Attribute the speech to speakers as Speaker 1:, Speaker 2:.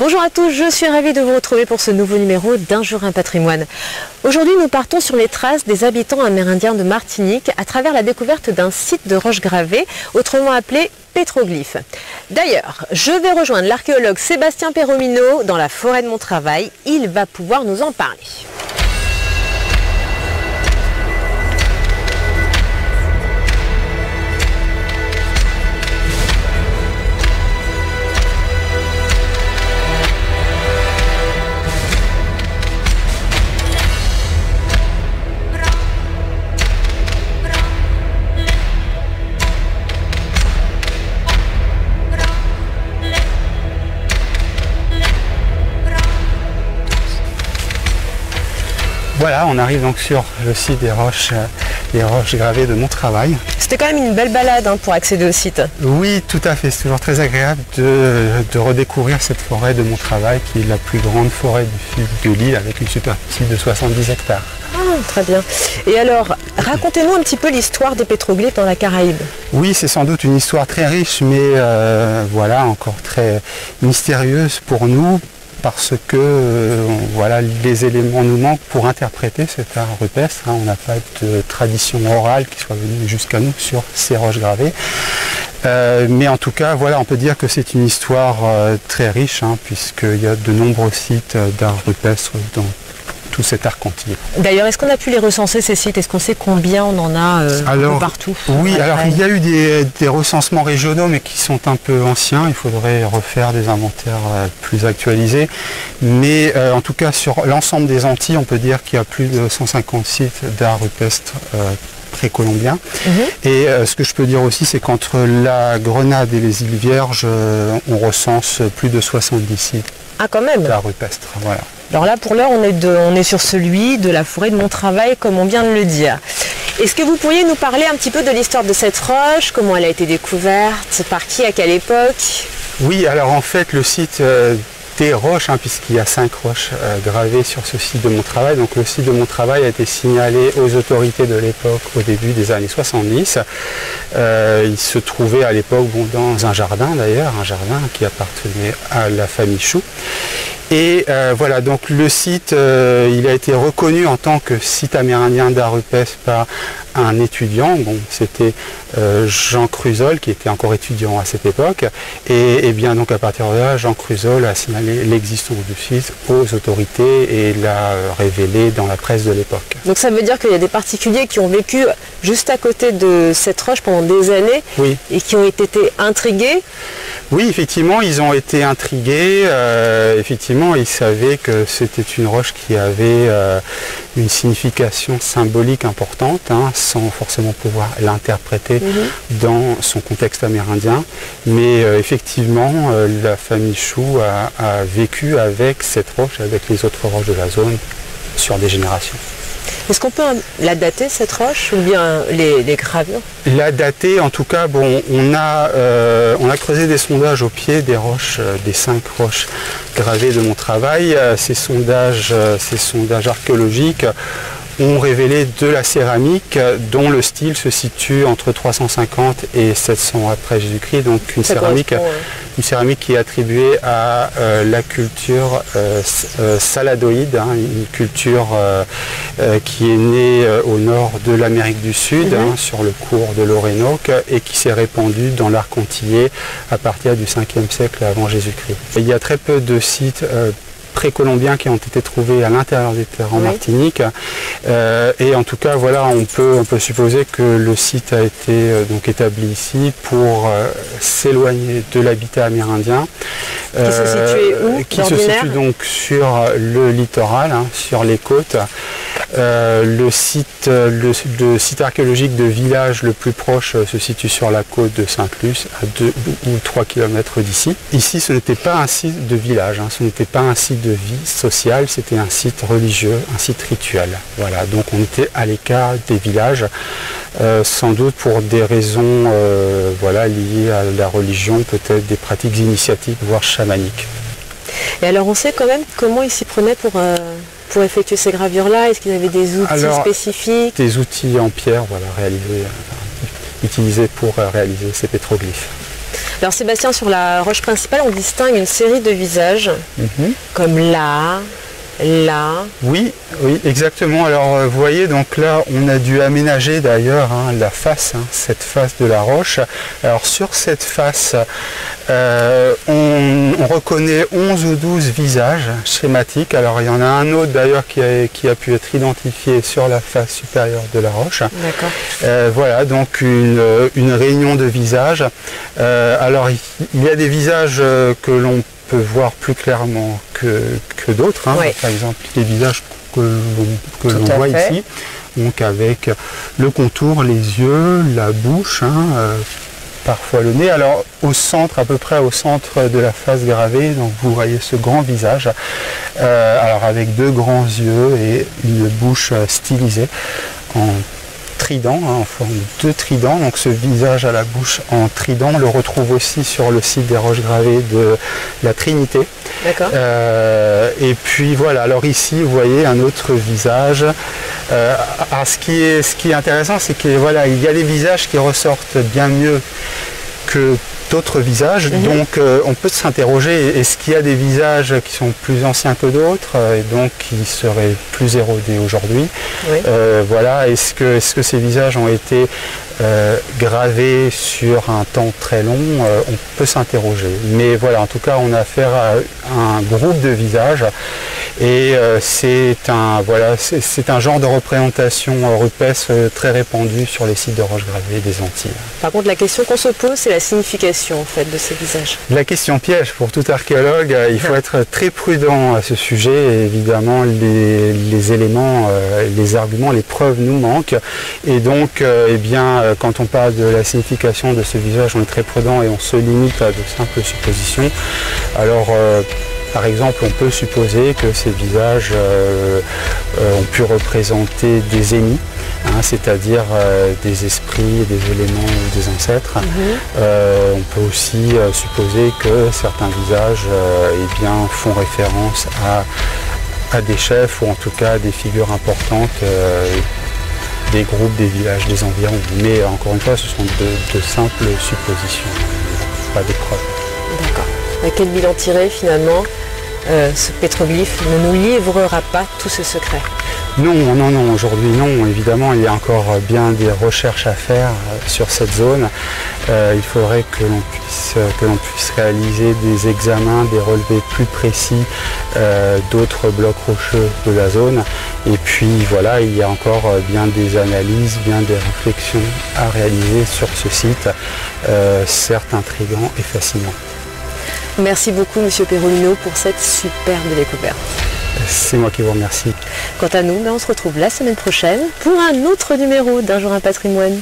Speaker 1: Bonjour à tous, je suis ravie de vous retrouver pour ce nouveau numéro d'Un jour un patrimoine. Aujourd'hui, nous partons sur les traces des habitants amérindiens de Martinique à travers la découverte d'un site de roches gravées, autrement appelé pétroglyphe. D'ailleurs, je vais rejoindre l'archéologue Sébastien Perromino dans la forêt de Montravail. Il va pouvoir nous en parler.
Speaker 2: Voilà, on arrive donc sur le site des roches gravées de Montravail.
Speaker 1: C'était quand même une belle balade pour accéder au site.
Speaker 2: Oui, tout à fait. C'est toujours très agréable de redécouvrir cette forêt de Montravail qui est la plus grande forêt du sud de l'île avec une superficie de 70 hectares.
Speaker 1: Ah, très bien. Et alors, racontez-nous un petit peu l'histoire des pétroglyphes dans la Caraïbe.
Speaker 2: Oui, c'est sans doute une histoire très riche, mais voilà, encore très mystérieuse pour nous. Parce que voilà, les éléments nous manquent pour interpréter cet art rupestre. On n'a pas de tradition orale qui soit venue jusqu'à nous sur ces roches gravées. Mais en tout cas, voilà, on peut dire que c'est une histoire très riche, puisqu'il y a de nombreux sites d'art rupestre dans tout cet arc entier.
Speaker 1: D'ailleurs, est-ce qu'on a pu les recenser, ces sites? Est-ce qu'on sait combien on en a un peu partout?
Speaker 2: Oui, alors il y a eu des recensements régionaux, mais qui sont un peu anciens. Il faudrait refaire des inventaires plus actualisés. Mais en tout cas, sur l'ensemble des Antilles, on peut dire qu'il y a plus de 150 sites d'art rupestre précolombien. Et ce que je peux dire aussi, c'est qu'entre la Grenade et les îles Vierges, on recense plus de 70 sites d'art rupestre. Voilà.
Speaker 1: Alors là, pour l'heure, on est sur celui de la forêt de Montravail, comme on vient de le dire. Est-ce que vous pourriez nous parler un petit peu de l'histoire de cette roche, comment elle a été découverte, par qui, à quelle époque?
Speaker 2: Oui, alors en fait, le site des roches, puisqu'il y a 5 roches gravées sur ce site de Montravail. Donc le site de Montravail a été signalé aux autorités de l'époque au début des années 70. Il se trouvait à l'époque dans un jardin d'ailleurs, un jardin qui appartenait à la famille Chou. Et voilà, donc le site, il a été reconnu en tant que site amérindien d'art rupestre par un étudiant. Bon, c'était Jean Cruzol, qui était encore étudiant à cette époque. Et bien donc à partir de là, Jean Cruzol a signalé l'existence du site aux autorités et l'a révélé dans la presse de l'époque.
Speaker 1: Donc ça veut dire qu'il y a des particuliers qui ont vécu juste à côté de cette roche pendant des années,
Speaker 2: oui,
Speaker 1: et qui ont été intrigués?
Speaker 2: Oui, effectivement, ils ont été intrigués. Effectivement, ils savaient que c'était une roche qui avait une signification symbolique importante, sans forcément pouvoir l'interpréter dans son contexte amérindien. Mais effectivement, la famille Chou a vécu avec cette roche, avec les autres roches de la zone, sur des générations.
Speaker 1: Est-ce qu'on peut la dater, cette roche, ou bien les gravures?
Speaker 2: La dater, en tout cas, bon, on a creusé des sondages au pied des roches, des 5 roches gravées de Montravail. Ces sondages archéologiques ont révélé de la céramique dont le style se situe entre 350 et 700 après Jésus-Christ, donc une céramique qui est attribuée à la culture saladoïde, une culture qui est née au nord de l'Amérique du Sud, sur le cours de l'Orénoque, et qui s'est répandue dans l'arc antillais à partir du 5e siècle avant Jésus-Christ. Il y a très peu de sites précolombiens qui ont été trouvés à l'intérieur des terres en Martinique, et en tout cas voilà, on peut supposer que le site a été donc établi ici pour s'éloigner de l'habitat amérindien,
Speaker 1: qui se situe où?
Speaker 2: Qui se situe donc sur le littoral, sur les côtes. Le site archéologique de village le plus proche se situe sur la côte de Sainte-Luce, à 2 ou 3 km d'ici. Ici, ce n'était pas un site de village, ce n'était pas un site de vie sociale, c'était un site religieux, un site rituel. Voilà, donc on était à l'écart des villages, sans doute pour des raisons voilà, liées à la religion, peut-être des pratiques initiatiques, voire chamaniques.
Speaker 1: Et alors on sait quand même comment ils s'y prenaient pour effectuer ces gravures-là? Est-ce qu'ils avaient des outils spécifiques?
Speaker 2: Des outils en pierre, voilà, utilisés pour réaliser ces pétroglyphes.
Speaker 1: Alors Sébastien, sur la roche principale, on distingue une série de visages, comme là.
Speaker 2: Oui, exactement. Alors vous voyez, donc là on a dû aménager d'ailleurs la face, cette face de la roche. Alors sur cette face, on reconnaît 11 ou 12 visages schématiques. Alors il y en a un autre d'ailleurs qui a pu être identifié sur la face supérieure de la roche.
Speaker 1: D'accord.
Speaker 2: Voilà, donc une réunion de visages. Alors il y a des visages que l'on peut voir plus clairement que d'autres.
Speaker 1: Oui.
Speaker 2: Par exemple, les visages que l'on voit ici, donc avec le contour, les yeux, la bouche, parfois le nez. Alors au centre, à peu près au centre de la face gravée, donc vous voyez ce grand visage, alors avec deux grands yeux et une bouche stylisée en trident, en forme de trident. Donc ce visage à la bouche en trident, on le retrouve aussi sur le site des roches gravées de la Trinité.
Speaker 1: D'accord.
Speaker 2: Et puis voilà, alors ici vous voyez un autre visage. Ce qui est intéressant, c'est que voilà, il y a des visages qui ressortent bien mieux que d'autres visages, donc on peut s'interroger, est-ce qu'il y a des visages qui sont plus anciens que d'autres et donc qui seraient plus érodés aujourd'hui? Voilà, est-ce que ces visages ont été gravés sur un temps très long? On peut s'interroger, mais voilà, en tout cas on a affaire à un groupe de visages et c'est un genre de représentation rupestre très répandu sur les sites de roches gravées des Antilles.
Speaker 1: Par contre, la question qu'on se pose, c'est la signification en fait de ces visages.
Speaker 2: La question piège pour tout archéologue, il faut être très prudent à ce sujet et évidemment les éléments, les arguments, les preuves nous manquent et donc quand on parle de la signification de ce visage, on est très prudent et on se limite à de simples suppositions. Alors par exemple, on peut supposer que ces visages ont pu représenter des ennemis, c'est-à-dire des esprits, des éléments ou des ancêtres. On peut aussi supposer que certains visages font référence à des chefs ou en tout cas des figures importantes des groupes, des villages, des environs. Mais encore une fois, ce sont de simples suppositions, pas des preuves.
Speaker 1: D'accord. Quel bilan tirer finalement? Ce pétroglyphe ne nous livrera pas tout ce secret.
Speaker 2: Non, aujourd'hui non. Évidemment, il y a encore bien des recherches à faire sur cette zone. Il faudrait que l'on puisse réaliser des examens, des relevés plus précis d'autres blocs rocheux de la zone. Et puis voilà, il y a encore bien des analyses, bien des réflexions à réaliser sur ce site, certes intrigant et fascinant.
Speaker 1: Merci beaucoup Monsieur Perolino pour cette superbe découverte.
Speaker 2: C'est moi qui vous remercie.
Speaker 1: Quant à nous, on se retrouve la semaine prochaine pour un autre numéro d'Un jour un patrimoine.